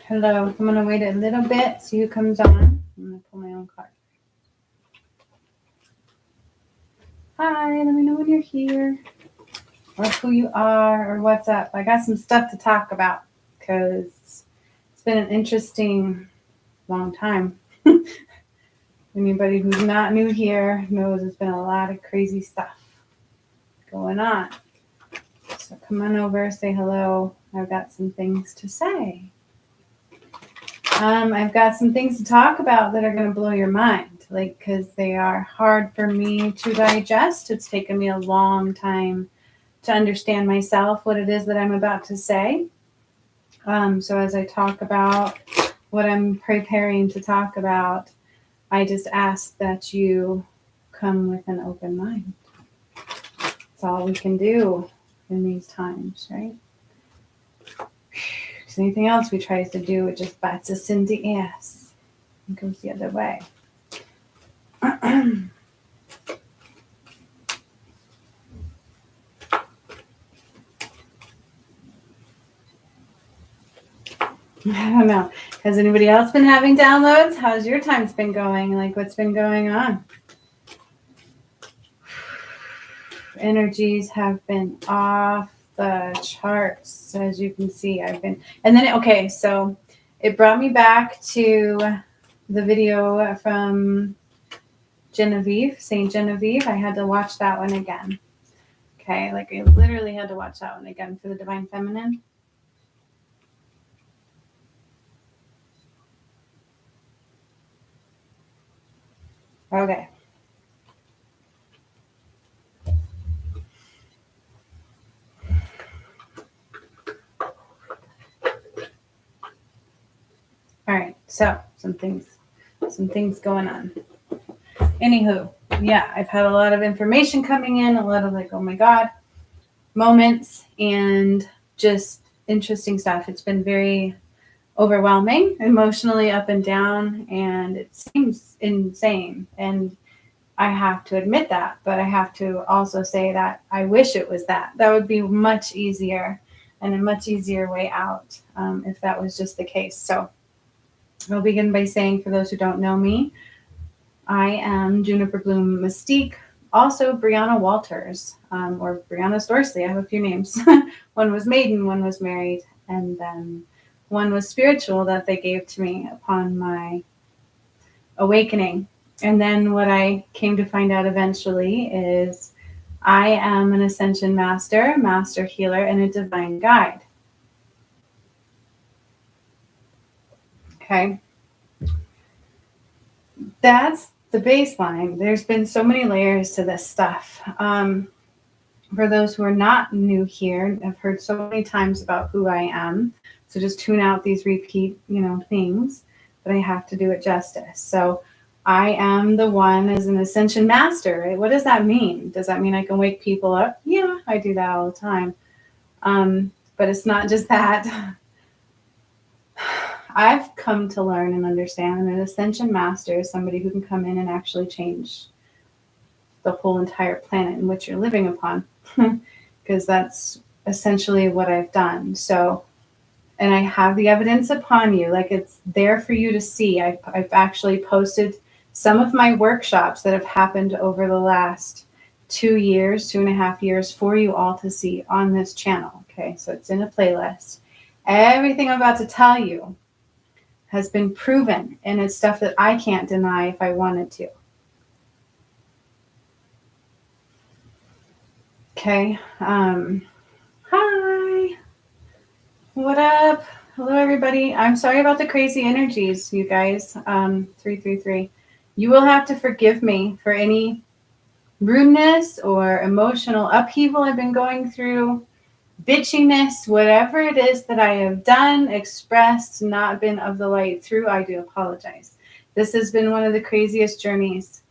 Hello. I'm going to wait a little bit, see who comes on. I'm going to pull my own card. Hi, let me know when you're here, or who you are, or what's up. I got some stuff to talk about because it's been an interesting long time. Anybody who's not new here knows there's been a lot of crazy stuff going on. So come on over, say hello. I've got some things to say. I've got some things to talk about that are going to blow your mind, because they are hard for me to digest. It's taken me a long time to understand myself, what it is that I'm about to say. So as I talk about what I'm preparing to talk about, I just ask that you come with an open mind. That's all we can do in these times, right? Because anything else we try to do, it just bites us in the ass and goes the other way. I don't know. Has anybody else been having downloads? How's your time's been going? What's been going on? Energies have been off the charts, as you can see. So it brought me back to the video from Genevieve, Saint Genevieve. I had to watch that one again. Okay, I literally had to watch that one again for the Divine Feminine. Okay. All right, so some things going on. Anywho, yeah, I've had a lot of information coming in, a lot of oh my God moments, and just interesting stuff. It's been very overwhelming, emotionally up and down, and it seems insane. And I have to admit that, but I have to also say that I wish it was that. That would be much easier and a much easier way out if that was just the case. So I'll begin by saying, for those who don't know me, I am Juniper Bloom Mystique, also Brianna Walters, or Brianna Storsley. I have a few names. One was maiden, one was married, and then one was spiritual that they gave to me upon my awakening. And then what I came to find out eventually is I am an ascension master, master healer, and a divine guide. Okay. That's the baseline. There's been so many layers to this stuff. For those who are not new here, I've heard so many times about who I am. So just tune out these repeat, things, but I have to do it justice. So I am the one as an ascension master, right? What does that mean? Does that mean I can wake people up? Yeah, I do that all the time. But it's not just that. I've come to learn and understand that an ascension master is somebody who can come in and actually change the whole entire planet in which you're living upon, because that's essentially what I've done. So, and I have the evidence upon you, it's there for you to see. I've actually posted some of my workshops that have happened over the last 2.5 years for you all to see on this channel. Okay, so it's in a playlist. Everything I'm about to tell you has been proven, and it's stuff that I can't deny if I wanted to. Okay. Hi. What up? Hello, everybody. I'm sorry about the crazy energies, you guys. 333. You will have to forgive me for any rudeness or emotional upheaval I've been going through, bitchiness, whatever it is that I have done, expressed, not been of the light through. I do apologize. This has been one of the craziest journeys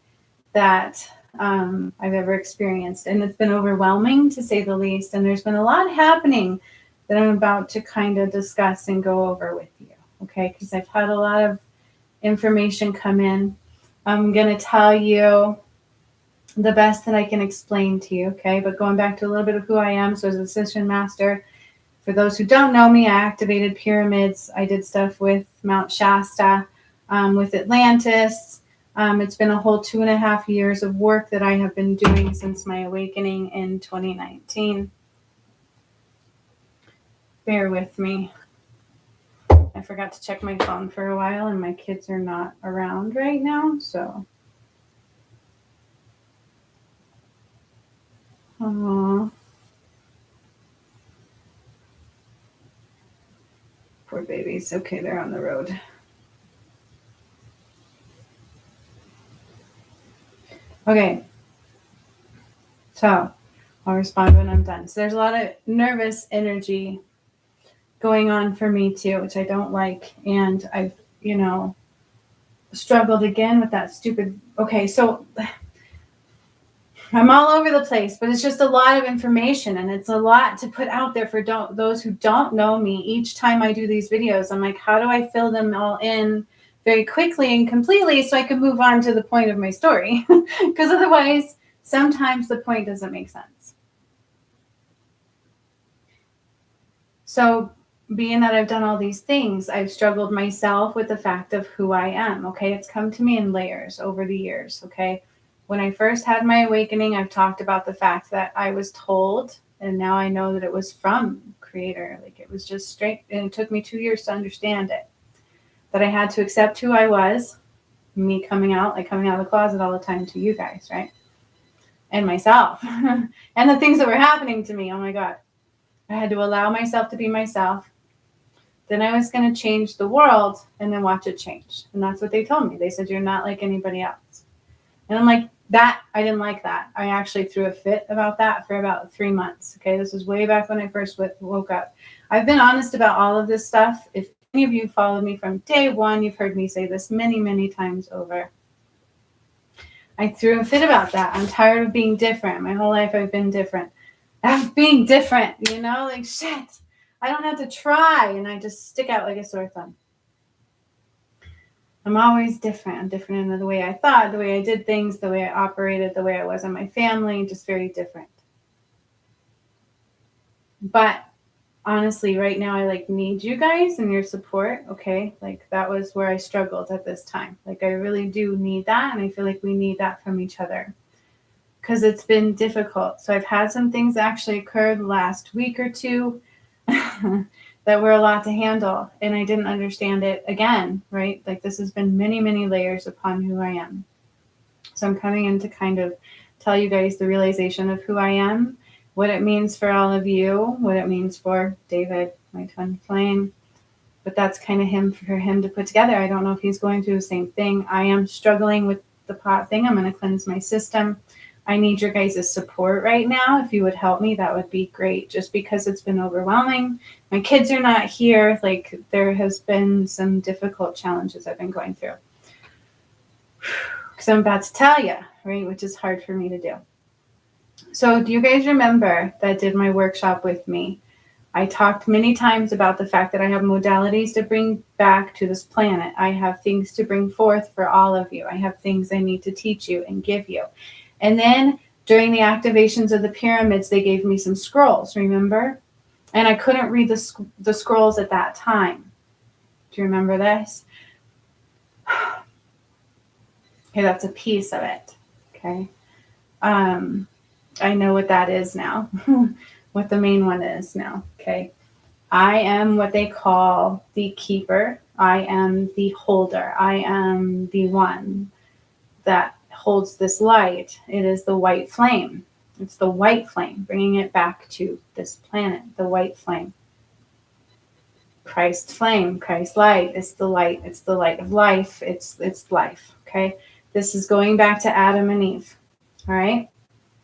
that I've ever experienced. And it's been overwhelming, to say the least. And there's been a lot happening that I'm about to kind of discuss and go over with you. Okay, because I've had a lot of information come in. I'm going to tell you the best that I can explain to you. Okay, but going back to a little bit of who I am. So as an ascension master, For those who don't know me, I activated pyramids. I did stuff with Mount Shasta, with Atlantis. It's been a whole 2.5 years of work that I have been doing since my awakening in 2019. Bear with me. I forgot to check my phone for a while, and my kids are not around right now, so. Aww. Poor babies. Okay, they're on the road. Okay. So I'll respond when I'm done. So there's a lot of nervous energy going on for me too, which I don't like. And I've, struggled again with that stupid. Okay, so I'm all over the place, but it's just a lot of information, and it's a lot to put out there for those who don't know me. Each time I do these videos, I'm like, how do I fill them all in very quickly and completely so I can move on to the point of my story? Because otherwise, sometimes the point doesn't make sense. So being that I've done all these things, I've struggled myself with the fact of who I am. Okay, it's come to me in layers over the years. Okay, when I first had my awakening, I've talked about the fact that I was told, and now I know that it was from Creator. Like, it was just straight, and it took me 2 years to understand it, that I had to accept who I was, me coming out of the closet all the time to you guys, right? And myself, and the things that were happening to me. Oh my God. I had to allow myself to be myself. Then I was going to change the world and then watch it change. And that's what they told me. They said, you're not like anybody else. And I'm like, I didn't like that. I actually threw a fit about that for about 3 months. Okay, this was way back when I first woke up. I've been honest about all of this stuff. If any of you followed me from day one, you've heard me say this many, many times over. I threw a fit about that. I'm tired of being different. My whole life I've been different. Of being different, like, shit. I don't have to try, and I just stick out like a sore thumb. I'm always different. I'm different in the way I thought, the way I did things, the way I operated, the way I was in my family, just very different. But honestly, right now, I need you guys and your support. Okay, that was where I struggled at this time. I really do need that, and I feel like we need that from each other, because it's been difficult. So I've had some things actually occur the last week or two that were a lot to handle, and I didn't understand it again, right? This has been many, many layers upon who I am. So I'm coming in to kind of tell you guys the realization of who I am, what it means for all of you, what it means for David, my twin flame. But that's kind of for him to put together. I don't know if he's going through the same thing. I am struggling with the pot thing. I'm going to cleanse my system. I need your guys' support right now. If you would help me, that would be great, just because it's been overwhelming. My kids are not here. There has been some difficult challenges I've been going through. Because I'm about to tell you, right, which is hard for me to do. So do you guys remember that did my workshop with me? I talked many times about the fact that I have modalities to bring back to this planet. I have things to bring forth for all of you. I have things I need to teach you and give you. And then during the activations of the pyramids, they gave me some scrolls, remember? And I couldn't read the scrolls at that time. Do you remember this? Okay, that's a piece of it. Okay. I know what that is now, what the main one is now. Okay. I am what they call the keeper. I am the holder. I am the one that holds this light. It is the white flame. It's the white flame, bringing it back to this planet, the white flame. Christ flame, Christ light. It's the light. It's the light of life. It's life. Okay. This is going back to Adam and Eve. All right.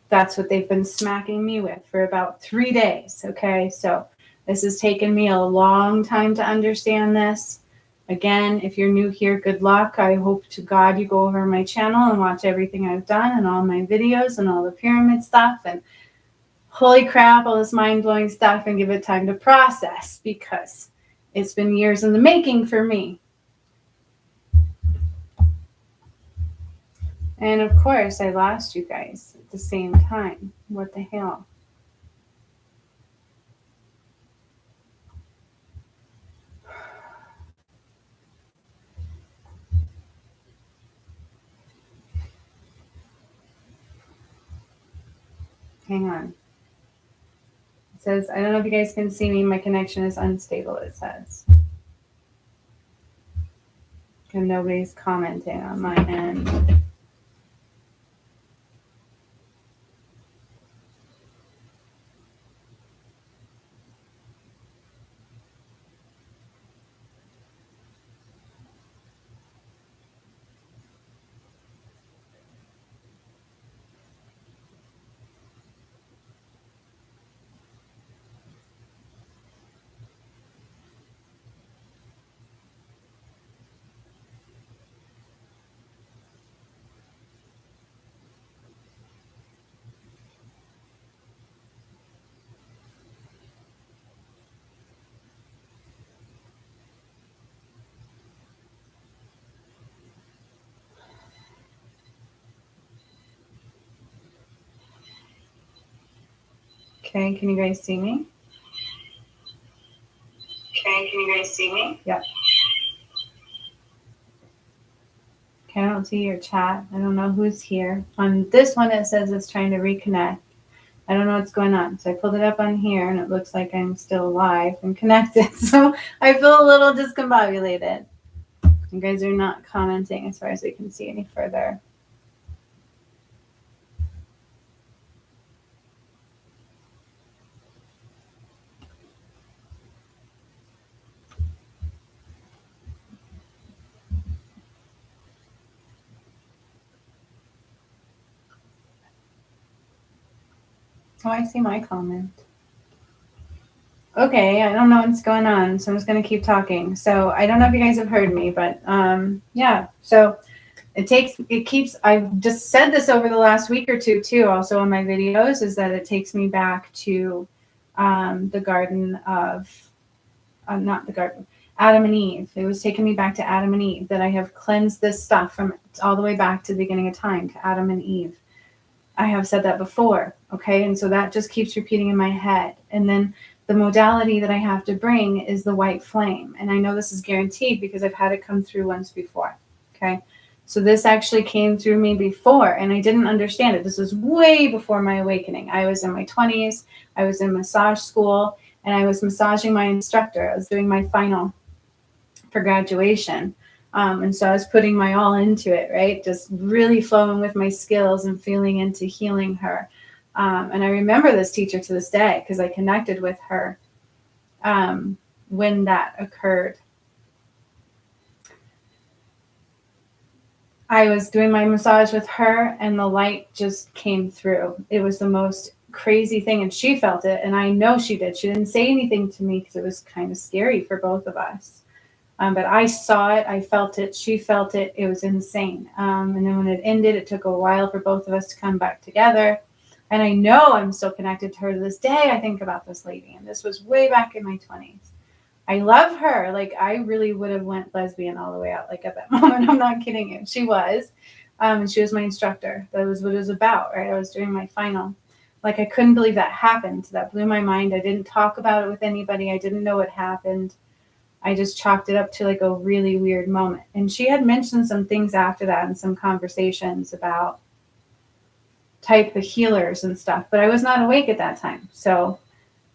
That's what they've been smacking me with for about 3 days. Okay. So this has taken me a long time to understand this. Again, if you're new here, good luck. I hope to God you go over my channel and watch everything I've done and all my videos and all the pyramid stuff and holy crap, all this mind-blowing stuff, and give it time to process, because it's been years in the making for me. And of course, I lost you guys at the same time. What the hell? Hang on. It says, I don't know if you guys can see me. My connection is unstable, it says. And nobody's commenting on my end. Okay, can you guys see me? Okay, can you guys see me? Yep. Okay, I don't see your chat. I don't know who's here. On this one, it says it's trying to reconnect. I don't know what's going on. So I pulled it up on here, and it looks like I'm still alive and connected. So I feel a little discombobulated. You guys are not commenting as far as we can see any further. Oh, I see my comment. Okay, I don't know what's going on, so I'm just going to keep talking. So I don't know if you guys have heard me, but yeah. So I've just said this over the last week or two too, also on my videos, is that it takes me back to the garden of, not the garden, Adam and Eve. It was taking me back to Adam and Eve, that I have cleansed this stuff from all the way back to the beginning of time, to Adam and Eve. I have said that before, okay? And so that just keeps repeating in my head. And then the modality that I have to bring is the white flame. And I know this is guaranteed because I've had it come through once before, okay? So this actually came through me before, and I didn't understand it. This was way before my awakening. I was in my 20s. I was in massage school, and I was massaging my instructor. I was doing my final for graduation. And so I was putting my all into it, right? Just really flowing with my skills and feeling into healing her. And I remember this teacher to this day because I connected with her when that occurred. I was doing my massage with her and the light just came through. It was the most crazy thing, and she felt it, and I know she did. She didn't say anything to me because it was kind of scary for both of us. But I saw it, I felt it, she felt it. It was insane. And then when it ended, it took a while for both of us to come back together. And I know I'm still connected to her to this day. I think about this lady, and this was way back in my 20s. I love her. Like, I really would have went lesbian all the way out, like, at that moment. I'm not kidding you. She was. And she was my instructor. That was what it was about, right? I was doing my final. Like, I couldn't believe that happened. That blew my mind. I didn't talk about it with anybody. I didn't know what happened. I just chalked it up to like a really weird moment. And she had mentioned some things after that in some conversations about type of healers and stuff, but I was not awake at that time. So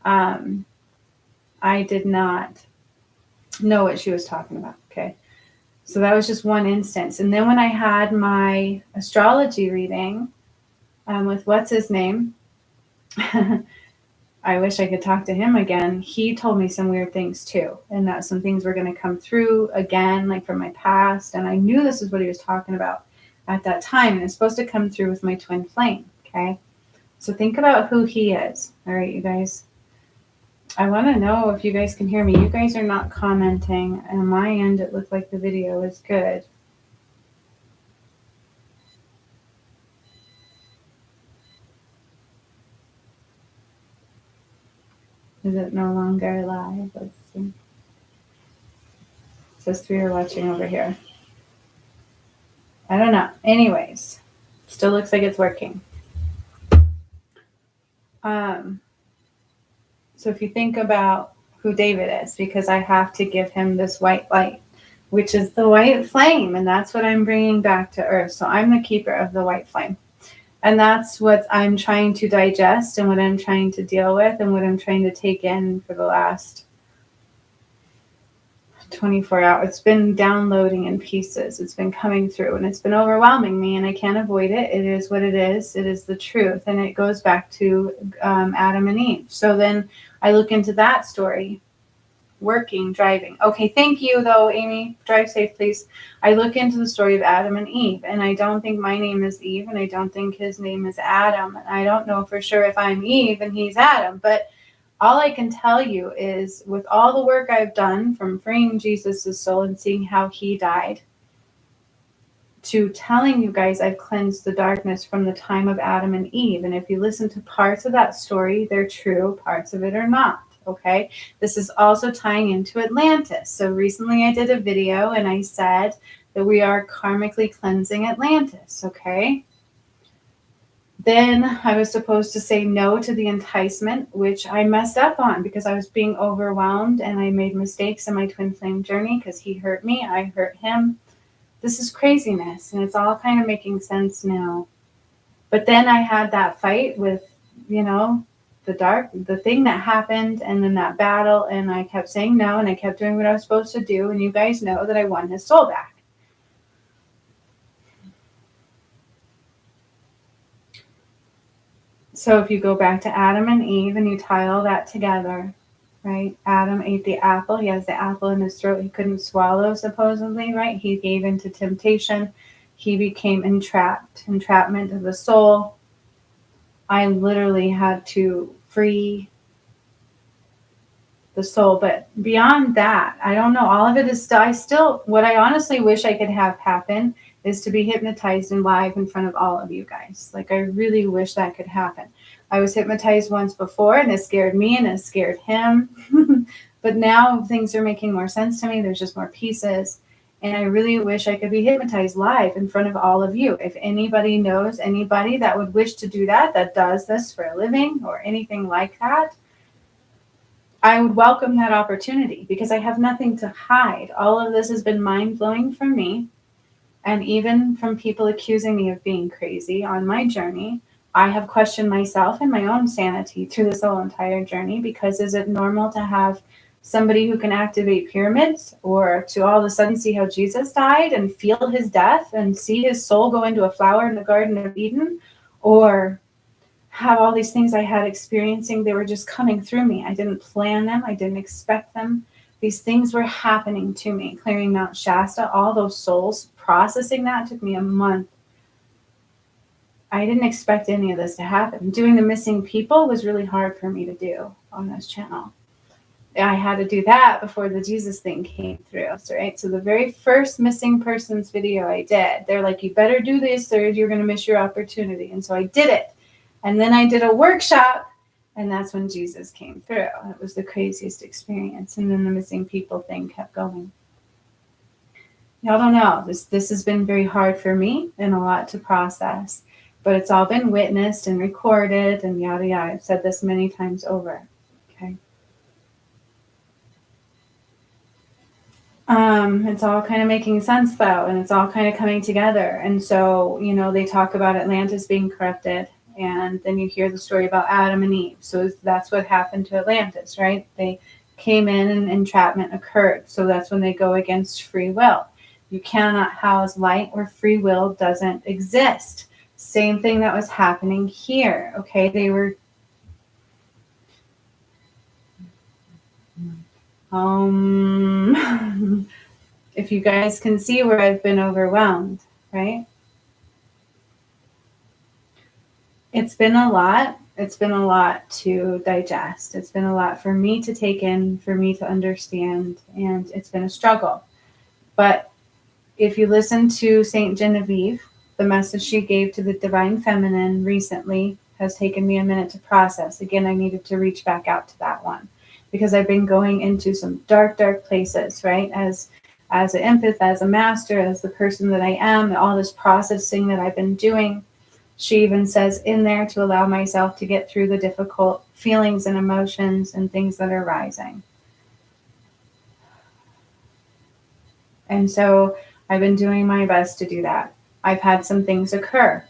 I did not know what she was talking about. Okay. So that was just one instance. And then when I had my astrology reading with what's his name, I wish I could talk to him again. He told me some weird things too, and that some things were going to come through again, like from my past. And I knew this is what he was talking about at that time. And it's supposed to come through with my twin flame. Okay. So think about who he is. All right, you guys. I want to know if you guys can hear me. You guys are not commenting. On my end, it looked like the video is good. Is it no longer live? Let's see. It says 3 are watching over here. I don't know. Anyways, still looks like it's working. So if you think about who David is, because I have to give him this white light, which is the white flame, and that's what I'm bringing back to earth. So I'm the keeper of the white flame. And that's what I'm trying to digest and what I'm trying to deal with and what I'm trying to take in for the last 24 hours. It's been downloading in pieces. It's been coming through and it's been overwhelming me, and I can't avoid it. It is what it is. It is the truth. And it goes back to Adam and Eve. So then I look into that story. Working, driving. Okay, thank you though, Amy. Drive safe, please. I look into the story of Adam and Eve, and I don't think my name is Eve, and I don't think his name is Adam. And I don't know for sure if I'm Eve and he's Adam, but all I can tell you is with all the work I've done from freeing Jesus' soul and seeing how he died, to telling you guys I've cleansed the darkness from the time of Adam and Eve. And if you listen to parts of that story, they're true, parts of it are not. Okay, this is also tying into Atlantis. So recently I did a video and I said that we are karmically cleansing Atlantis. Okay, then I was supposed to say no to the enticement, which I messed up on because I was being overwhelmed and I made mistakes in my twin flame journey because he hurt me, I hurt him. This is craziness, and it's all kind of making sense now. But then I had that fight with, the thing that happened, and then that battle, and I kept saying no, and I kept doing what I was supposed to do, and you guys know that I won his soul back. So if you go back to Adam and Eve and you tie all that together, right? Adam ate the apple. He has the apple in his throat he couldn't swallow, supposedly, right? He gave into temptation. He became entrapment of the soul. I literally had to free the soul. But beyond that, I don't know. All of it is still, what I honestly wish I could have happen is to be hypnotized and live in front of all of you guys. Like, I really wish that could happen. I was hypnotized once before, and it scared me and it scared him. But now things are making more sense to me. There's just more pieces. And I really wish I could be hypnotized live in front of all of you. If anybody knows anybody that would wish to do that, that does this for a living or anything like that, I would welcome that opportunity because I have nothing to hide. All of this has been mind-blowing for me. And even from people accusing me of being crazy on my journey, I have questioned myself and my own sanity through this whole entire journey, because is it normal to have somebody who can activate pyramids, or to all of a sudden see how Jesus died and feel his death and see his soul go into a flower in the Garden of Eden, or have all these things I had experiencing? They were just coming through me. I didn't plan them. I didn't expect them. These things were happening to me. Clearing Mount Shasta, all those souls, processing that took me a month. I didn't expect any of this to happen. Doing the missing people was really hard for me to do on this channel. I had to do that before the Jesus thing came through, right? So the very first missing persons video I did, they're like, you better do this or you're going to miss your opportunity. And so I did it. And then I did a workshop, and that's when Jesus came through. It was the craziest experience. And then the missing people thing kept going. Y'all don't know. This has been very hard for me and a lot to process. But it's all been witnessed and recorded and yada yada. I've said this many times over. Okay. It's all kind of making sense though, and it's all kind of coming together. And so, they talk about Atlantis being corrupted, and then you hear the story about Adam and Eve. So that's what happened to Atlantis, right? They came in and entrapment occurred. So that's when they go against free will. You cannot house light where free will doesn't exist. Same thing that was happening here. Okay, they were if you guys can see where I've been overwhelmed, right? It's been a lot. It's been a lot to digest. It's been a lot for me to take in, for me to understand, and it's been a struggle. But if you listen to Saint Genevieve, the message she gave to the Divine Feminine recently has taken me a minute to process. Again, I needed to reach back out to that one because I've been going into some dark, dark places, right? As an empath, as a master, as the person that I am, all this processing that I've been doing. She even says in there to allow myself to get through the difficult feelings and emotions and things that are rising. And so I've been doing my best to do that. I've had some things occur.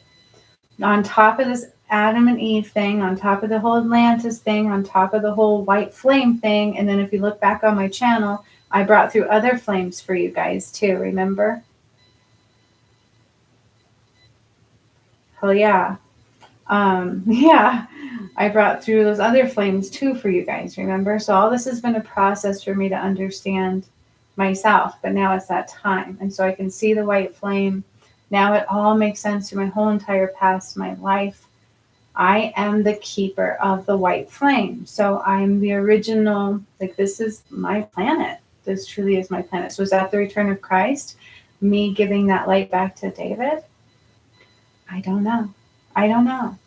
on top of this Adam and Eve thing, on top of the whole Atlantis thing, on top of the whole white flame thing. And then if you look back on my channel, I brought through other flames for you guys too, remember? Oh yeah. Yeah, I brought through those other flames too for you guys, remember? So all this has been a process for me to understand myself, but now it's that time. And so I can see the white flame. Now it all makes sense through my whole entire past, my life. I am the keeper of the white flame. So I'm the original, like this is my planet. This truly is my planet. So is that the return of Christ? Me giving that light back to David? I don't know. I don't know.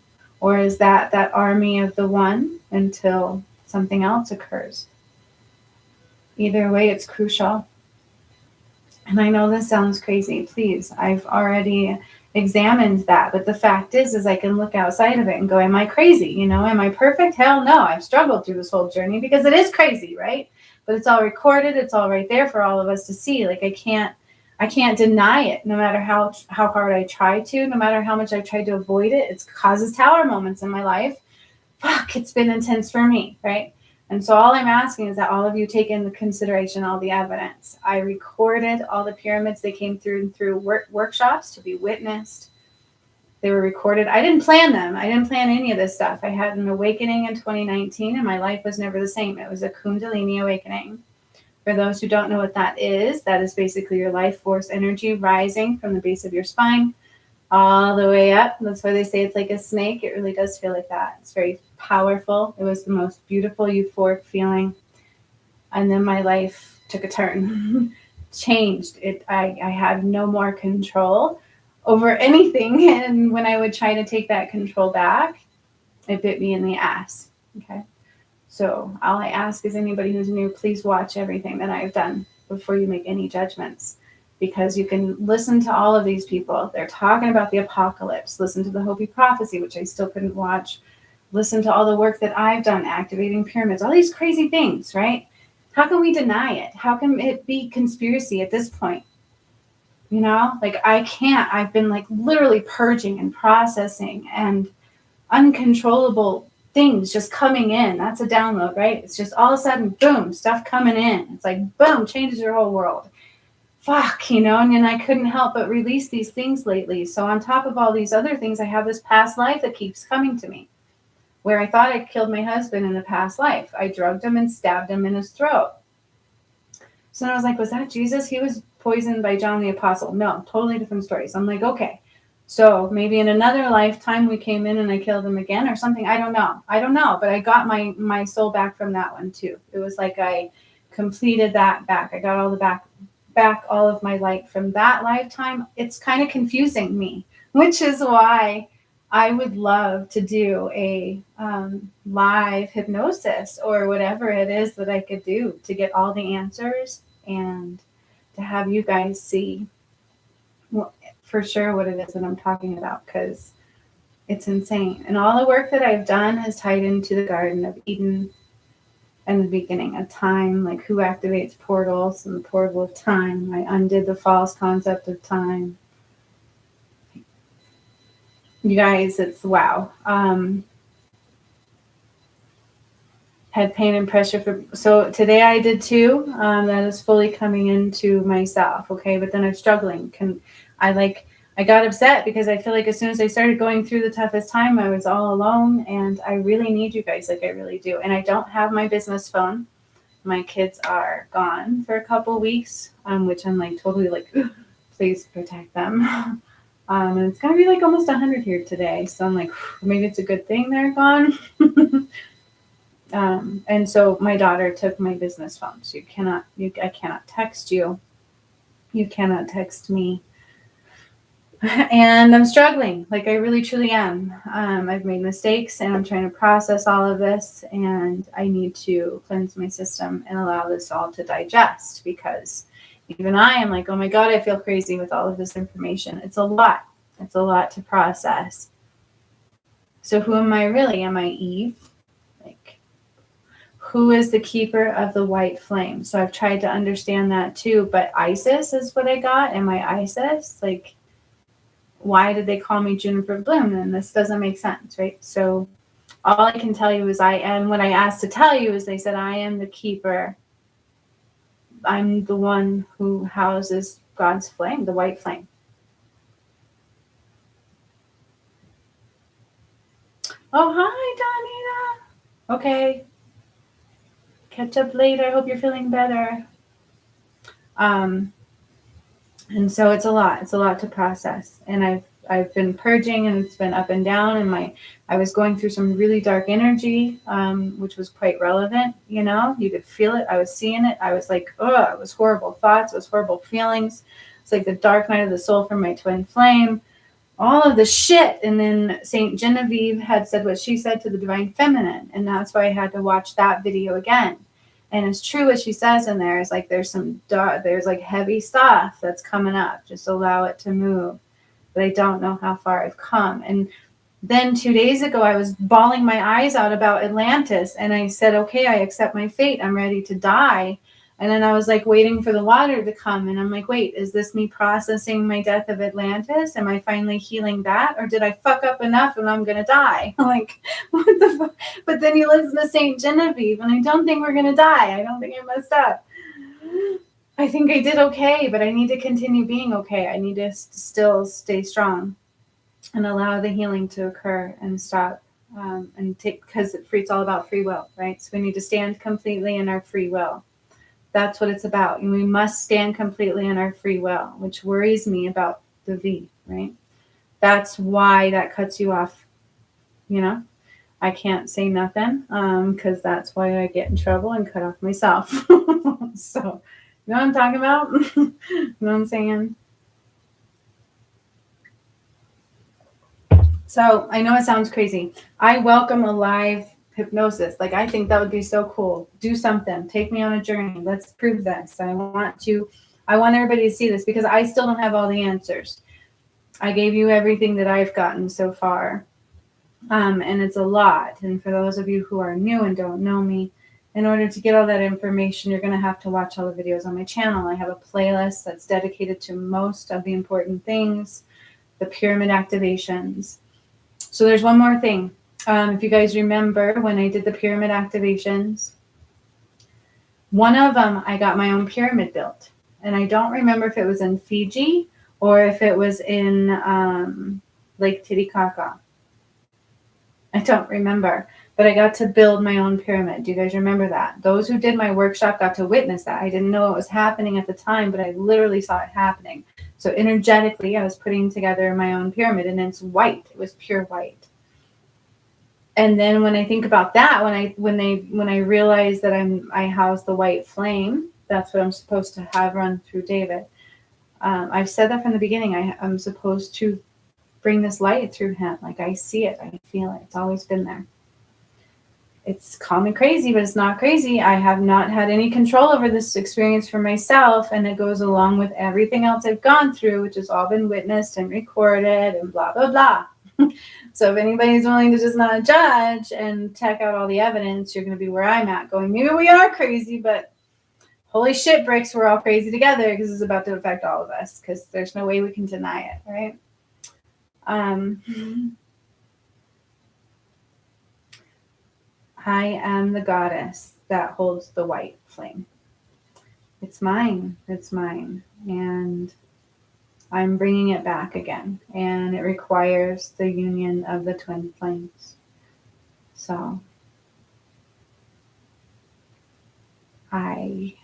Or is that army of the one until something else occurs? Either way, it's crucial. And I know this sounds crazy. Please, I've already examined that. But the fact is I can look outside of it and go, am I crazy? You know, am I perfect? Hell no. I've struggled through this whole journey because it is crazy, right? But it's all recorded. It's all right there for all of us to see. Like I can't deny it, no matter how hard I try to, no matter how much I tried to avoid it. It causes tower moments in my life. Fuck, it's been intense for me, right? And so all I'm asking is that all of you take into consideration all the evidence. I recorded all the pyramids. They came through workshops to be witnessed. They were recorded. I didn't plan them. I didn't plan any of this stuff. I had an awakening in 2019 and my life was never the same. It was a Kundalini awakening. For those who don't know what that is basically your life force energy rising from the base of your spine all the way up. That's why they say it's like a snake. It really does feel like that. It's very powerful. It was the most beautiful, euphoric feeling. And then my life took a turn, changed. I had no more control over anything. And when I would try to take that control back, it bit me in the ass. Okay. So all I ask is anybody who's new, please watch everything that I've done before you make any judgments, because you can listen to all of these people. They're talking about the apocalypse. Listen to the Hopi prophecy, which I still couldn't watch. Listen to all the work that I've done, activating pyramids, all these crazy things, right? How can we deny it? How can it be conspiracy at this point? You know, like I can't. I've been like literally purging and processing and uncontrollable things just coming in. That's a download, right? It's just all of a sudden, boom, stuff coming in. It's like, boom, changes your whole world. Fuck, you know, and then I couldn't help but release these things lately. So on top of all these other things, I have this past life that keeps coming to me, where I thought I killed my husband in a past life. I drugged him and stabbed him in his throat. So I was like, was that Jesus? He was poisoned by John the Apostle. No, totally different stories. I'm like, okay. So maybe in another lifetime we came in and I killed him again or something. I don't know. But I got my soul back from that one too. It was like I completed that back. I got all the back all of my light from that lifetime. It's kind of confusing me, which is why I would love to do a live hypnosis or whatever it is that I could do to get all the answers and to have you guys see for sure what it is that I'm talking about, because it's insane. And all the work that I've done has tied into the Garden of Eden and the beginning of time, like who activates portals and the portal of time. I undid the false concept of time. You guys, it's wow. Had pain and pressure so today I did too. That is fully coming into myself. Okay. But then I'm struggling. I got upset because I feel like as soon as I started going through the toughest time, I was all alone, and I really need you guys. Like I really do. And I don't have my business phone. My kids are gone for a couple weeks, which I'm like totally like, please protect them. And it's gonna be like almost 100 here today. So I'm like, maybe it's a good thing they're gone. And so my daughter took my business phone. So I cannot text you. You cannot text me. And I'm struggling. Like I really, truly am. I've made mistakes and I'm trying to process all of this, and I need to cleanse my system and allow this all to digest, because even I am like, oh my God, I feel crazy with all of this information. It's a lot. It's a lot to process. So who am I really? Am I Eve? Like, who is the keeper of the white flame? So I've tried to understand that too, but Isis is what I got. Am I Isis? Like, why did they call me Juniper Bloom? And this doesn't make sense, right? So all I can tell you is I am, what I asked to tell you is they said, I am the keeper. I'm the one who houses God's flame, the white flame. Oh, hi, Donita. Okay. Catch up later. Hope you're feeling better. And so it's a lot. It's a lot to process. And I've been purging, and it's been up and down. And I was going through some really dark energy, which was quite relevant. You know, you could feel it. I was seeing it. I was like, oh, it was horrible thoughts. It was horrible feelings. It's like the dark night of the soul from my twin flame. All of the shit. And then Saint Genevieve had said what she said to the divine feminine. And that's why I had to watch that video again. And it's true what she says in there is like, there's like heavy stuff that's coming up. Just allow it to move. But I don't know how far I've come. And then 2 days ago, I was bawling my eyes out about Atlantis. And I said, okay, I accept my fate. I'm ready to die. And then I was like waiting for the water to come. And I'm like, wait, is this me processing my death of Atlantis? Am I finally healing that? Or did I fuck up enough and I'm going to die? Like, what the fuck? But then you listen to St. Genevieve, and I don't think we're going to die. I don't think I messed up. I think I did okay, but I need to continue being okay. I need to still stay strong and allow the healing to occur and stop. And take, because it's all about free will, right? So we need to stand completely in our free will. That's what it's about. And we must stand completely in our free will, which worries me about the V, right? That's why that cuts you off. You know, I can't say nothing because that's why I get in trouble and cut off myself. So, you know what I'm talking about? You know what I'm saying? So I know it sounds crazy. I welcome a live hypnosis. Like, I think that would be so cool. Do something. Take me on a journey. Let's prove this. I want everybody to see this because I still don't have all the answers. I gave you everything that I've gotten so far. And it's a lot. And for those of you who are new and don't know me, in order to get all that information, you're going to have to watch all the videos on my channel. I have a playlist that's dedicated to most of the important things, the pyramid activations. So there's one more thing. If you guys remember when I did the pyramid activations, one of them, I got my own pyramid built. And I don't remember if it was in Fiji or if it was in Lake Titicaca. I don't remember. But I got to build my own pyramid. Do you guys remember that? Those who did my workshop got to witness that. I didn't know it was happening at the time, but I literally saw it happening. So energetically, I was putting together my own pyramid, and it's white. It was pure white. And then when I think about that, when I realize that I house the white flame, that's what I'm supposed to have run through David. I've said that from the beginning. I'm supposed to bring this light through him. Like, I see it, I feel it. It's always been there. It's calm and crazy, but it's not crazy. I have not had any control over this experience for myself, and it goes along with everything else I've gone through, which has all been witnessed and recorded and blah, blah, blah. So if anybody's willing to just not judge and check out all the evidence, you're going to be where I'm at, going, maybe we are crazy, but holy shit bricks, we're all crazy together because it's about to affect all of us because there's no way we can deny it, right? I am the goddess that holds the white flame. It's mine. It's mine. And I'm bringing it back again. And it requires the union of the twin flames. So I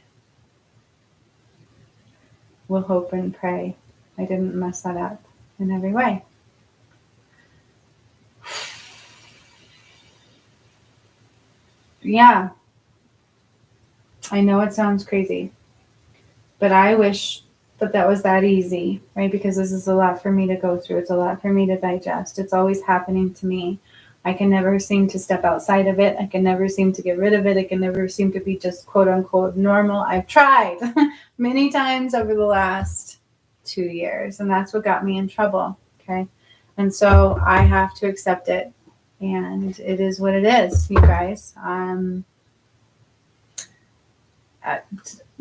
will hope and pray I didn't mess that up in every way. Yeah, I know it sounds crazy, but I wish that was that easy, right? Because this is a lot for me to go through. It's a lot for me to digest. It's always happening to me. I can never seem to step outside of it. I can never seem to get rid of it. I can never seem to be just quote unquote normal. I've tried many times over the last 2 years, and that's what got me in trouble. Okay. And so I have to accept it. And it is what it is, you guys.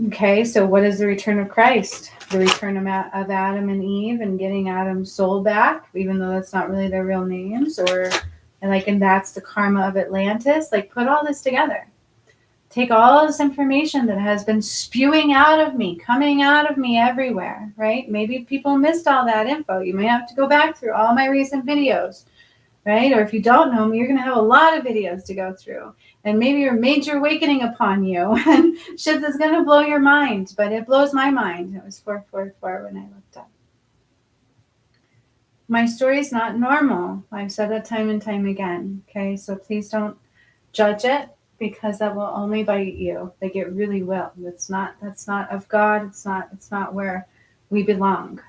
Okay, so what is the return of Christ? The return of Adam and Eve and getting Adam's soul back, even though that's not really their real names, and that's the karma of Atlantis. Like, put all this together. Take all this information that has been spewing out of me, coming out of me everywhere, right? Maybe people missed all that info. You may have to go back through all my recent videos, right? Or if you don't know me, you're going to have a lot of videos to go through. And maybe your major awakening upon you and shit that's going to blow your mind. But it blows my mind. It was 444 when I looked up. My story is not normal. I've said that time and time again. Okay, so please don't judge it, because that will only bite you. Like, it really will. That's not of God. It's not where we belong.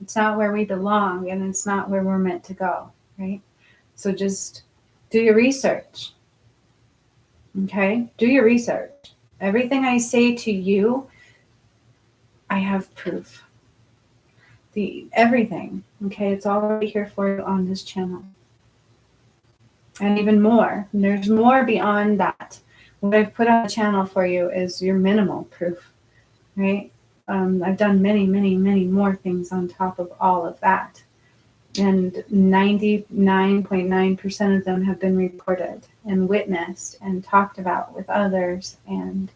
It's not where we belong, and it's not where we're meant to go, right? So just do your research. Okay? Do your research. Everything I say to you, I have proof. Everything. Okay? It's already here for you on this channel. And even more. And there's more beyond that. What I've put on the channel for you is your minimal proof. Right? I've done many, many, many more things on top of all of that. And 99.9% of them have been reported and witnessed and talked about with others and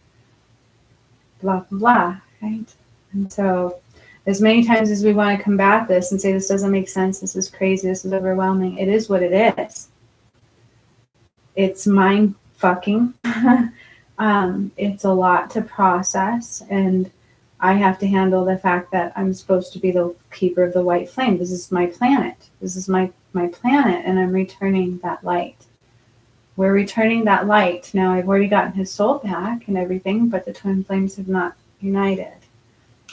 blah, blah, blah, right? And so as many times as we want to combat this and say, this doesn't make sense, this is crazy, this is overwhelming, it is what it is. It's mind fucking. It's a lot to process, and I have to handle the fact that I'm supposed to be the keeper of the white flame. This is my planet. This is my planet, and I'm returning that light. We're returning that light. Now, I've already gotten his soul back and everything, but the twin flames have not united.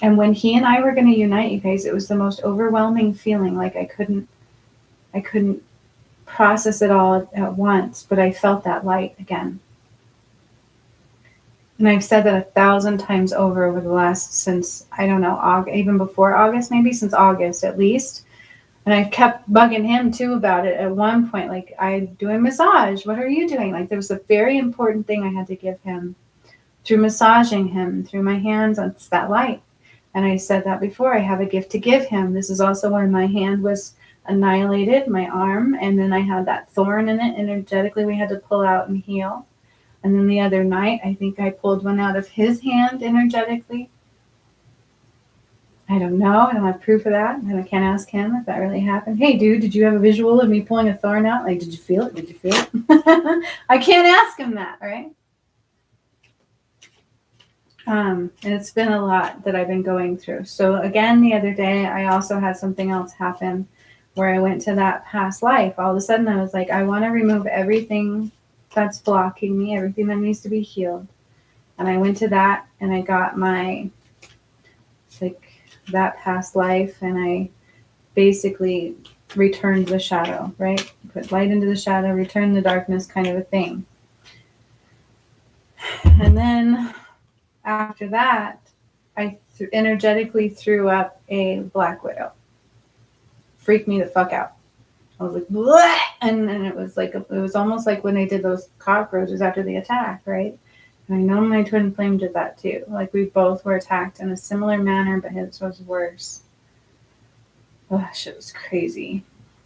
And when he and I were going to unite, you guys, it was the most overwhelming feeling. Like, I couldn't process it all at once, but I felt that light again. And I've said that 1,000 times over the last, since, I don't know, even before August, maybe since August at least. And I kept bugging him too about it at one point. Like, I do a massage. What are you doing? Like, there was a very important thing I had to give him through massaging him, through my hands. It's that light. And I said that before. I have a gift to give him. This is also when my hand was annihilated, my arm. And then I had that thorn in it. Energetically, we had to pull out and heal. And then the other night, I think I pulled one out of his hand energetically. I don't know. I don't have proof of that. And I can't ask him if that really happened. Hey, dude, did you have a visual of me pulling a thorn out? Like, did you feel it? Did you feel it? I can't ask him that, right? And it's been a lot that I've been going through. So again, the other day, I also had something else happen where I went to that past life. All of a sudden, I was like, I want to remove everything that's blocking me, everything that needs to be healed. And I went to that, and I got my, that past life, and I basically returned the shadow, right? Put light into the shadow, return the darkness, kind of a thing. And then after that, I energetically threw up a black widow. Freaked me the fuck out. I was like, bleh! And it was like, it was almost like when they did those cockroaches after the attack, right? And I know my twin flame did that too. Like, we both were attacked in a similar manner, but his was worse. Oh, shit was crazy.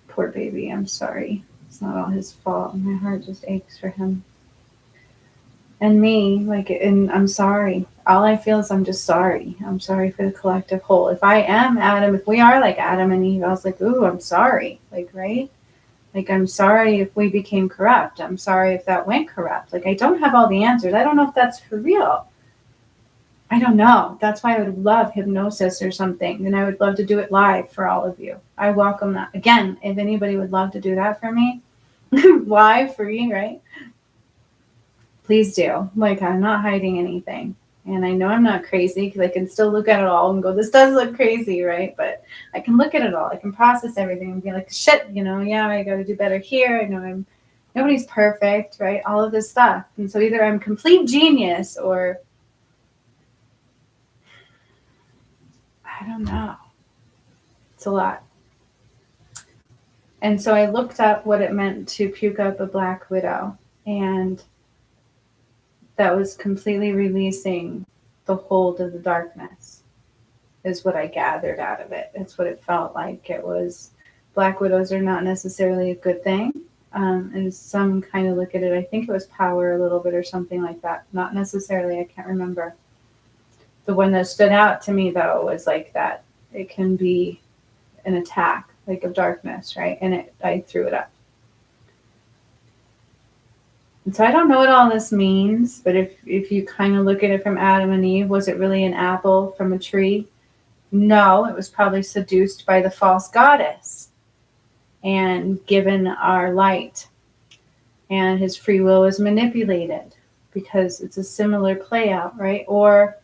Poor baby. I'm sorry. It's not all his fault. My heart just aches for him. And me, and I'm sorry. All I feel is I'm just sorry. I'm sorry for the collective whole. If I am Adam, if we are like Adam and Eve, I was like, ooh, I'm sorry. Like, right? Like, I'm sorry if we became corrupt. I'm sorry if that went corrupt. Like, I don't have all the answers. I don't know if that's for real. I don't know. That's why I would love hypnosis or something. And I would love to do it live for all of you. I welcome that. Again, if anybody would love to do that for me, live, free, right? Please do. Like, I'm not hiding anything. And I know I'm not crazy because I can still look at it all and go, this does look crazy, right? But I can look at it all. I can process everything and be like, shit, yeah, I got to do better here. I know nobody's perfect, right? All of this stuff. And so either I'm complete genius or I don't know. It's a lot. And so I looked up what it meant to puke up a black widow. And that was completely releasing the hold of the darkness, is what I gathered out of it. It's what it felt like. It was, Black widows are not necessarily a good thing. And some kind of look at it, I think it was power a little bit or something like that. Not necessarily, I can't remember. The one that stood out to me, though, was like that it can be an attack, like of darkness, right? And I threw it up. And so I don't know what all this means, but if you kind of look at it from Adam and Eve, was it really an apple from a tree? No, it was probably seduced by the false goddess and given our light. And his free will was manipulated because it's a similar play out, right? Or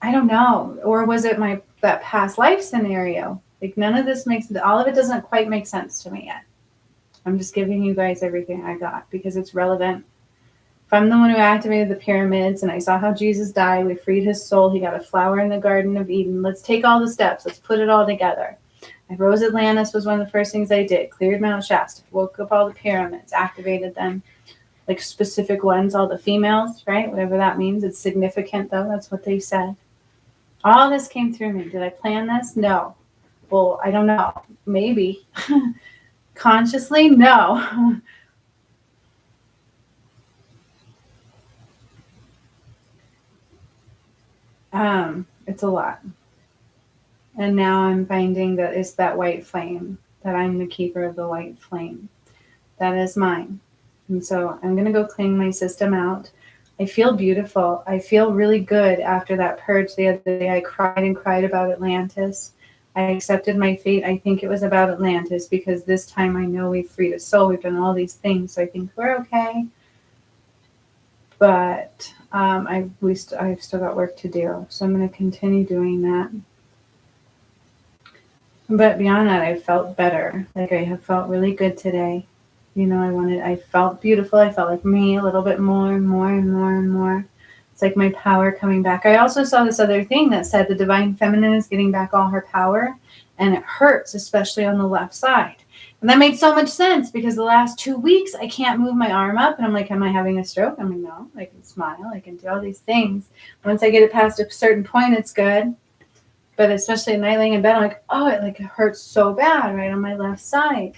I don't know. Or was it that past life scenario? Like none of this all of it doesn't quite make sense to me yet. I'm just giving you guys everything I got because it's relevant. If I'm the one who activated the pyramids and I saw how Jesus died, we freed his soul, he got a flower in the Garden of Eden. Let's take all the steps. Let's put it all together. I rose Atlantis was one of the first things I did. Cleared Mount Shasta, woke up all the pyramids, activated them, like specific ones, all the females, right? Whatever that means. It's significant, though. That's what they said. All this came through me. Did I plan this? No. Well, I don't know. Maybe. Consciously? No. It's a lot. And now I'm finding that it's that white flame, that I'm the keeper of the white flame. That is mine. And so I'm going to go clean my system out. I feel beautiful. I feel really good after that purge the other day. I cried and cried about Atlantis. I accepted my fate. I think it was about Atlantis because this time I know we've freed a soul. We've done all these things. So I think we're okay. But I've still got work to do. So I'm going to continue doing that. But beyond that, I felt better. Like I have felt really good today. You know, I felt beautiful. I felt like me a little bit more and more and more and more. It's like my power coming back. I also saw this other thing that said the divine feminine is getting back all her power and it hurts, especially on the left side. And that made so much sense because the last 2 weeks I can't move my arm up and I'm like, am I having a stroke? I'm like, no, I can smile. I can do all these things. Once I get it past a certain point, it's good. But especially at night laying in bed, I'm like, oh, it hurts so bad right on my left side.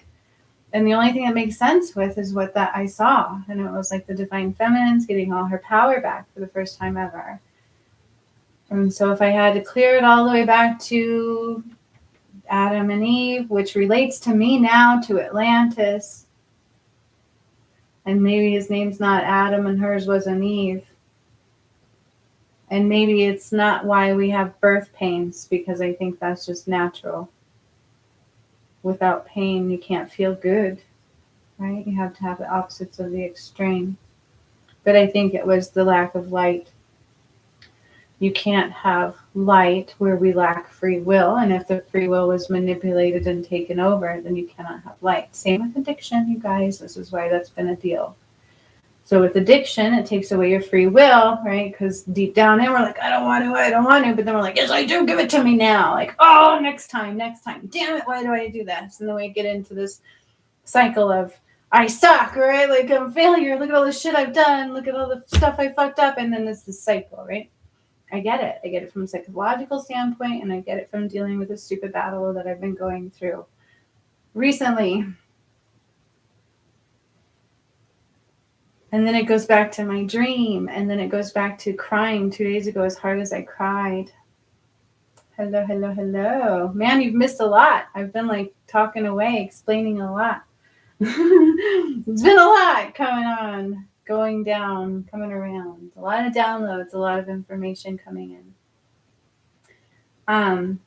And the only thing that makes sense with is what that I saw. And it was like the divine feminine's getting all her power back for the first time ever. And so if I had to clear it all the way back to Adam and Eve, which relates to me now to Atlantis, and maybe his name's not Adam and hers wasn't Eve. And maybe it's not why we have birth pains, because I think that's just natural. Without pain, you can't feel good, right? You have to have the opposites of the extreme. But I think it was the lack of light. You can't have light where we lack free will. And if the free will was manipulated and taken over, then you cannot have light. Same with addiction, you guys. This is why that's been a deal. So with addiction, it takes away your free will, right? Because deep down in, we're like, I don't want to. But then we're like, yes, I do. Give it to me now. Like, oh, next time. Damn it, why do I do this? And then we get into this cycle of, I suck, right? Like, I'm a failure. Look at all the shit I've done. Look at all the stuff I fucked up. And then it's this cycle, right? I get it. I get it from a psychological standpoint, and I get it from dealing with this stupid battle that I've been going through recently. And then it goes back to my dream. And then it goes back to crying 2 days ago as hard as I cried. Hello. Man, you've missed a lot. I've been like talking away, explaining a lot. It's been a lot coming on, going down, coming around. A lot of downloads, a lot of information coming in.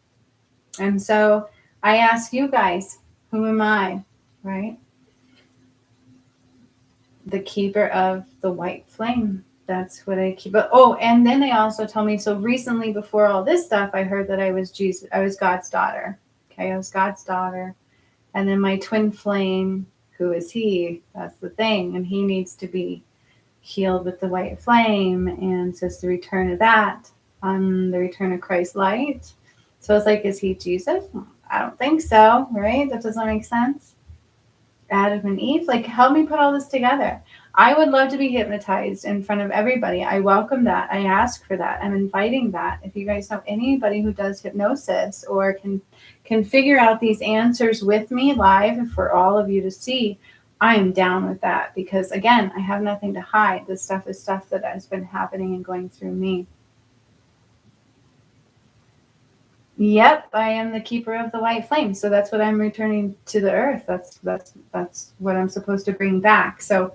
And so I ask you guys, who am I, right? The keeper of the white flame. That's what I keep. Oh, and then they also told me, so recently before all this stuff, I heard that I was God's daughter. Okay, I was God's daughter. And then my twin flame, who is he? That's the thing. And he needs to be healed with the white flame. And so it's the return of that, the return of Christ's light. So it's like, is he Jesus? I don't think so, right? That doesn't make sense. Adam and Eve. Like, help me put all this together. I would love to be hypnotized in front of everybody. I welcome that. I ask for that. I'm inviting that. If you guys know anybody who does hypnosis or can figure out these answers with me live for all of you to see, I am down with that, because again, I have nothing to hide. This stuff is stuff that has been happening and going through me. Yep, I am the keeper of the white flame. So that's what I'm returning to the earth. That's what I'm supposed to bring back. So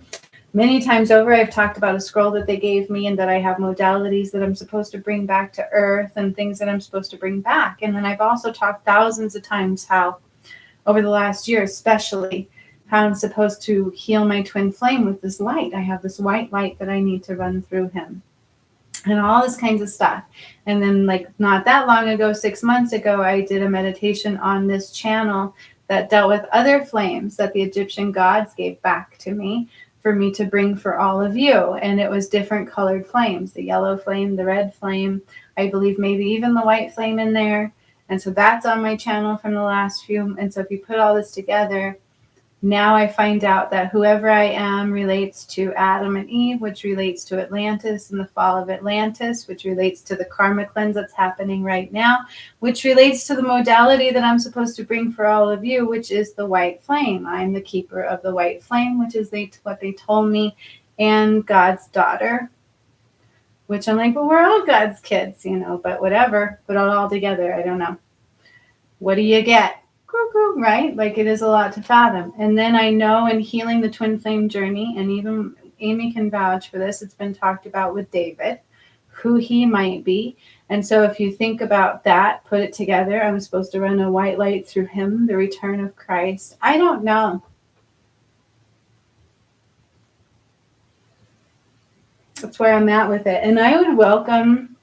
many times over, I've talked about a scroll that they gave me, and that I have modalities that I'm supposed to bring back to earth and things that I'm supposed to bring back. And then I've also talked thousands of times how over the last year, especially, how I'm supposed to heal my twin flame with this light. I have this white light that I need to run through him. And all this kinds of stuff. And then, like, not that long ago, 6 months ago, I did a meditation on this channel that dealt with other flames that the Egyptian gods gave back to me for me to bring for all of you. And it was different colored flames, the yellow flame, the red flame, I believe maybe even the white flame in there. And so that's on my channel from the last few. And so if you put all this together, now I find out that whoever I am relates to Adam and Eve, which relates to Atlantis and the fall of Atlantis, which relates to the karma cleanse that's happening right now, which relates to the modality that I'm supposed to bring for all of you, which is the white flame. I'm the keeper of the white flame, which is what they told me, and God's daughter, which I'm like, well, we're all God's kids, but whatever. Put it all together. I don't know. What do you get? Right? Like, it is a lot to fathom. And then I know in healing the twin flame journey, and even Amy can vouch for this, it's been talked about with David, who he might be. And so if you think about that, put it together, I'm supposed to run a white light through him, the return of Christ. I don't know. That's where I'm at with it. And I would welcome,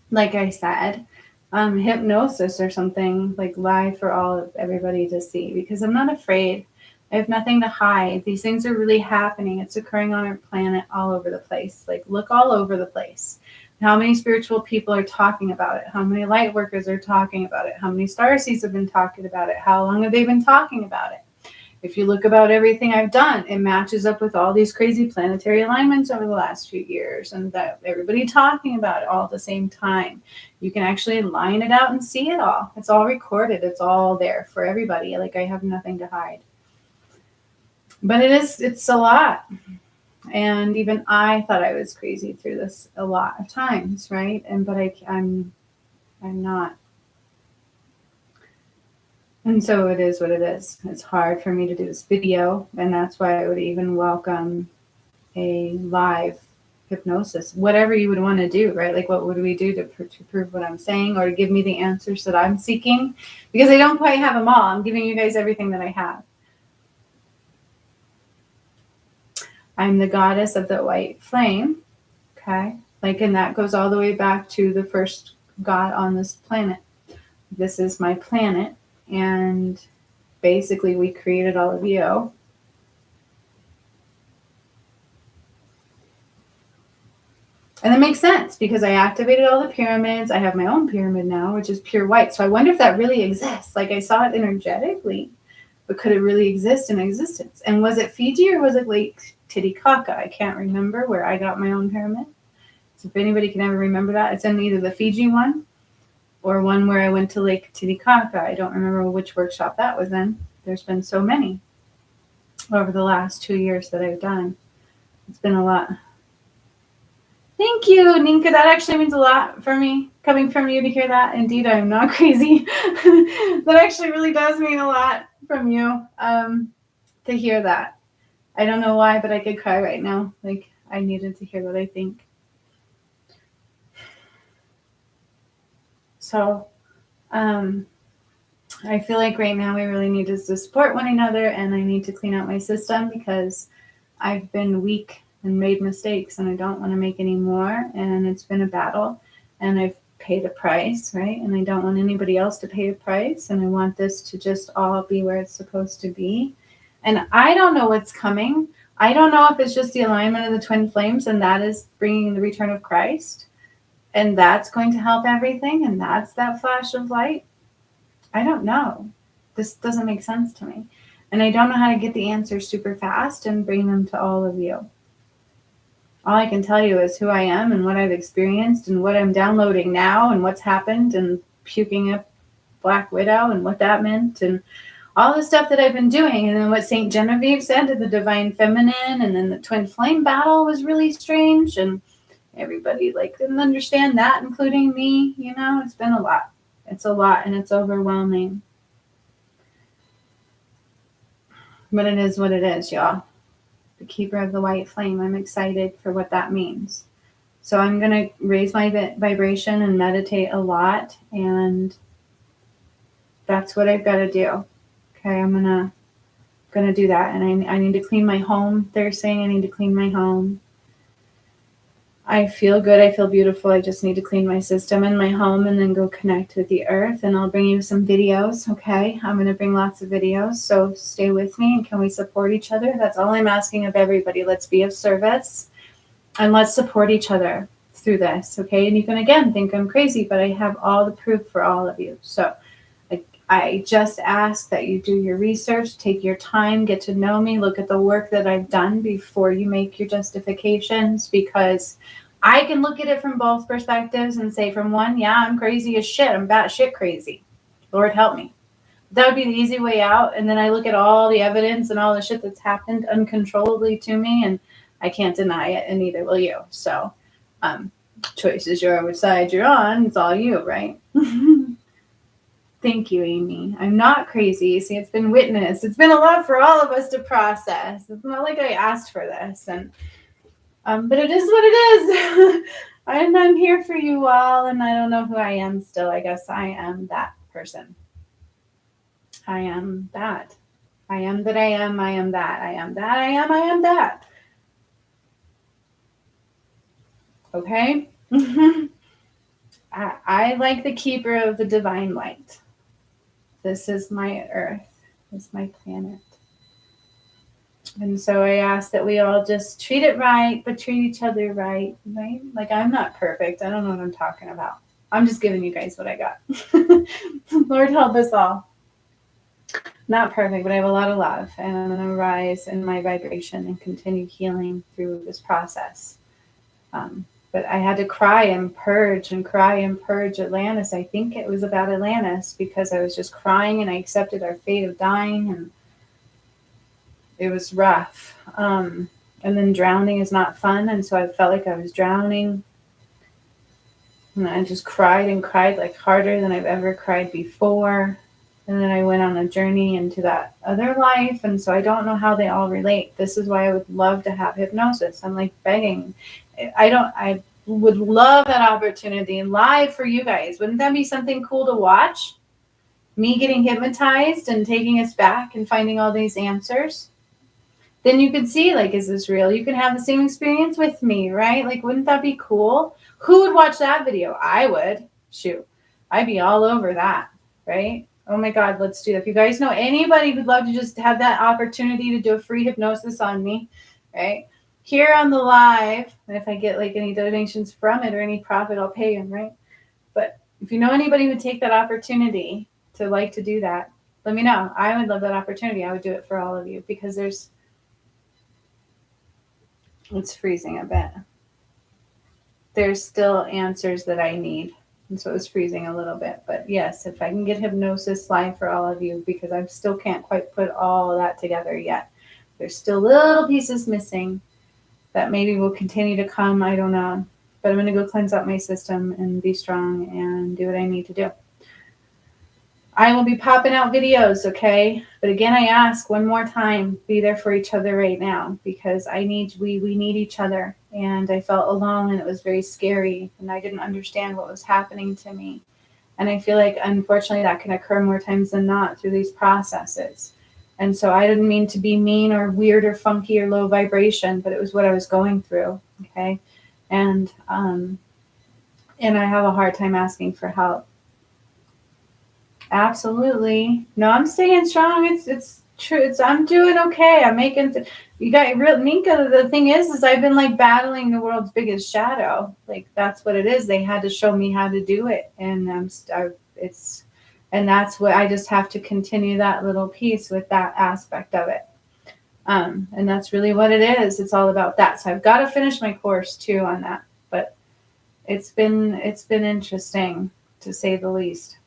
like I said, hypnosis or something like live for everybody to see, because I'm not afraid. I have nothing to hide. These things are really happening. It's occurring on our planet all over the place. Like, look all over the place. How many spiritual people are talking about it? How many light workers are talking about it? How many starseeds have been talking about it? How long have they been talking about it? If you look about everything I've done, it matches up with all these crazy planetary alignments over the last few years, and that everybody talking about it all at the same time. You can actually line it out and see it all. It's all recorded. It's all there for everybody. Like, I have nothing to hide. But it's a lot. And even I thought I was crazy through this a lot of times, right? But I'm not. And so it is what it is. It's hard for me to do this video, and that's why I would even welcome a live hypnosis, whatever you would want to do, right? Like, what would we do to prove what I'm saying, or to give me the answers that I'm seeking? Because I don't quite have them all. I'm giving you guys everything that I have. I'm the goddess of the white flame, okay? Like, and that goes all the way back to the first God on this planet. This is my planet. And basically, we created all of you. And it makes sense, because I activated all the pyramids. I have my own pyramid now, which is pure white. So I wonder if that really exists. Like, I saw it energetically, but could it really exist in existence? And was it Fiji or was it Lake Titicaca? I can't remember where I got my own pyramid. So if anybody can ever remember that, it's in either the Fiji one or one where I went to Lake Titicaca. I don't remember which workshop that was in. There's been so many over the last 2 years that I've done. It's been a lot. Thank you, Ninka. That actually means a lot for me, coming from you to hear that. Indeed, I'm not crazy. That actually really does mean a lot from you, to hear that. I don't know why, but I could cry right now. Like, I needed to hear that, I think. So, I feel like right now we really need to support one another, and I need to clean out my system, because I've been weak and made mistakes, and I don't want to make any more. And it's been a battle, and I've paid a price, right? And I don't want anybody else to pay a price. And I want this to just all be where it's supposed to be. And I don't know what's coming. I don't know if it's just the alignment of the twin flames, and that is bringing the return of Christ, and that's going to help everything, and that's that flash of light. I don't know. This doesn't make sense to me. And I don't know how to get the answers super fast and bring them to all of you. All I can tell you is who I am and what I've experienced and what I'm downloading now and what's happened and puking up Black Widow and what that meant and all the stuff that I've been doing. And then what St. Genevieve said to the Divine Feminine, and then the Twin Flame battle was really strange. And everybody didn't understand that, including me. It's been a lot. It's a lot and it's overwhelming. But it is what it is, y'all. The Keeper of the White Flame. I'm excited for what that means. So I'm going to raise my vibration and meditate a lot. And that's what I've got to do. Okay, I'm gonna do that. And I need to clean my home. They're saying I need to clean my home. I feel good. I feel beautiful. I just need to clean my system and my home and then go connect with the earth. And I'll bring you some videos, okay? I'm going to bring lots of videos. So stay with me and can we support each other? That's all I'm asking of everybody. Let's be of service and let's support each other through this, okay? And you can, again, think I'm crazy, but I have all the proof for all of you. So I just ask that you do your research, take your time, get to know me, look at the work that I've done before you make your justifications, because I can look at it from both perspectives and say from one, yeah, I'm crazy as shit. I'm batshit crazy. Lord help me. That would be the easy way out. And then I look at all the evidence and all the shit that's happened uncontrollably to me, and I can't deny it, and neither will you. So choice is your which side you're on. It's all you, right? Thank you, Amy. I'm not crazy. See, it's been witnessed. It's been a lot for all of us to process. It's not like I asked for this, and but it is what it is. I'm here for you all, and I don't know who I am still. I guess I am that person. I am that. I am that I am. I am that. I am that. I am that. Okay? I like the keeper of the divine light. This is my earth. This is my planet. And so I ask that we all just treat it right, but treat each other right? Like, I'm not perfect. I don't know what I'm talking about. I'm just giving you guys what I got. Lord help us all. Not perfect, but I have a lot of love. And I'm going to rise in my vibration and continue healing through this process. But I had to cry and purge Atlantis. I think it was about Atlantis because I was just crying and I accepted our fate of dying, and it was rough. And then drowning is not fun, and so I felt like I was drowning. And I just cried and cried like harder than I've ever cried before. And then I went on a journey into that other life, and so I don't know how they all relate. This is why I would love to have hypnosis. I'm like begging. I would love that opportunity live for you guys. Wouldn't that be something cool to watch? Me getting hypnotized and taking us back and finding all these answers. Then you could see, is this real? You can have the same experience with me, right? Wouldn't that be cool? Who would watch that video? I would. Shoot. I'd be all over that, right? Oh my God, let's do that. If you guys know anybody who'd love to just have that opportunity to do a free hypnosis on me, right? Here on the live, and if I get any donations from it or any profit, I'll pay them, right? But if you know anybody who would take that opportunity to do that, let me know. I would love that opportunity. I would do it for all of you because it's freezing a bit. There's still answers that I need. And so it's freezing a little bit. But yes, if I can get hypnosis live for all of you, because I still can't quite put all of that together yet. There's still little pieces missing that maybe will continue to come. I don't know. But I'm going to go cleanse out my system and be strong and do what I need to do. I will be popping out videos, okay? But again, I ask one more time, be there for each other right now, because we need each other. And I felt alone, and it was very scary, and I didn't understand what was happening to me. And I feel like, unfortunately, that can occur more times than not through these processes. And so I didn't mean to be mean or weird or funky or low vibration, but it was what I was going through, okay? And I have a hard time asking for help. Absolutely. No, I'm staying strong. It's true. I'm doing okay. I'm making you got real Minka. The thing is I've been battling the world's biggest shadow. That's what it is. They had to show me how to do it, and And that's what I just have to continue that little piece with that aspect of it. And that's really what it is. It's all about that. So I've got to finish my course too on that. But it's been interesting, to say the least.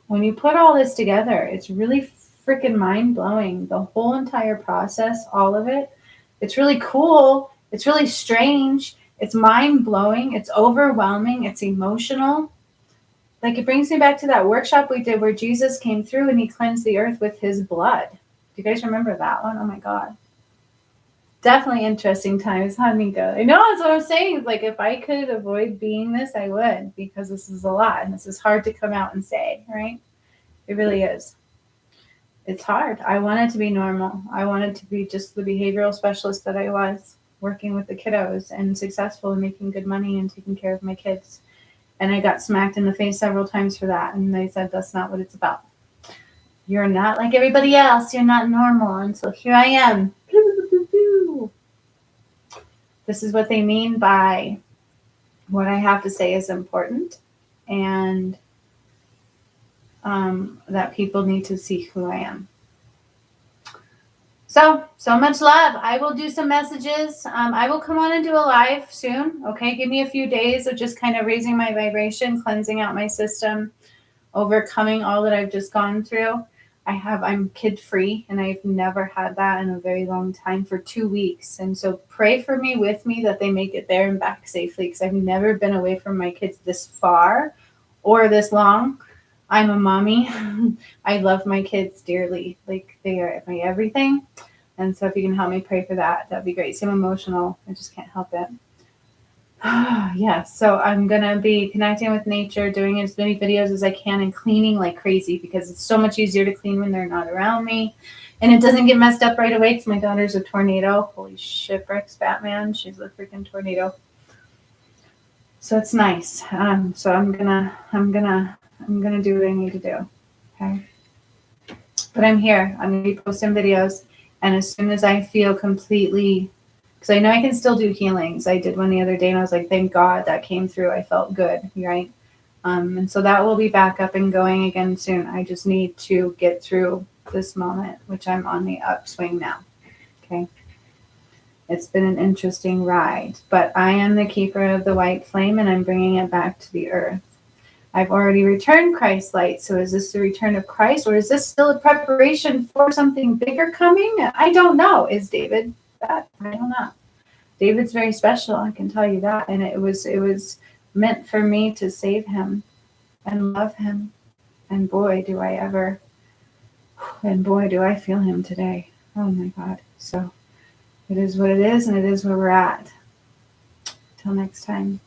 When you put all this together, it's really freaking mind-blowing. The whole entire process, all of it. It's really cool. It's really strange. It's mind-blowing. It's overwhelming. It's emotional. Like, it brings me back to that workshop we did where Jesus came through and he cleansed the earth with his blood. Do you guys remember that one? Oh my God. Definitely interesting times, huh, Nico? I know, that's what I'm saying. It's like, if I could avoid being this, I would, because this is a lot and this is hard to come out and say, right? It really is. It's hard. I wanted to be normal. I wanted to be just the behavioral specialist that I was, working with the kiddos and successful and making good money and taking care of my kids. And I got smacked in the face several times for that. And they said, that's not what it's about. You're not like everybody else. You're not normal. And so here I am. This is what they mean by what I have to say is important. And that people need to see who I am. So much love. I will do some messages. I will come on and do a live soon. Okay. Give me a few days of just kind of raising my vibration, cleansing out my system, overcoming all that I've just gone through. I'm kid free and I've never had that in a very long time, for 2 weeks. And so pray for me, with me, that they make it there and back safely, because I've never been away from my kids this far or this long. I'm a mommy. I love my kids dearly. Like, they are my everything. And so if you can help me pray for that, that'd be great. So I'm emotional. I just can't help it. Yeah. So I'm going to be connecting with nature, doing as many videos as I can, and cleaning like crazy, because it's so much easier to clean when they're not around me. And it doesn't get messed up right away, because my daughter's a tornado. Holy shit, Rex Batman. She's a freaking tornado. So it's nice. So I'm gonna do what I need to do. Okay. But I'm here. I'm gonna be posting videos, and as soon as I feel completely, because I know I can still do healings. I did one the other day and I was like, thank God that came through. I felt good, right? And so that will be back up and going again soon. I just need to get through this moment, which I'm on the upswing now. Okay. It's been an interesting ride, but I am the keeper of the white flame, and I'm bringing it back to the earth. I've already returned Christ's light. So is this the return of Christ, or is this still a preparation for something bigger coming? I don't know. Is David that? I don't know. David's very special, I can tell you that. And it was meant for me to save him and love him. And boy, do I feel him today. Oh my God. So it is what it is, and it is where we're at. Till next time.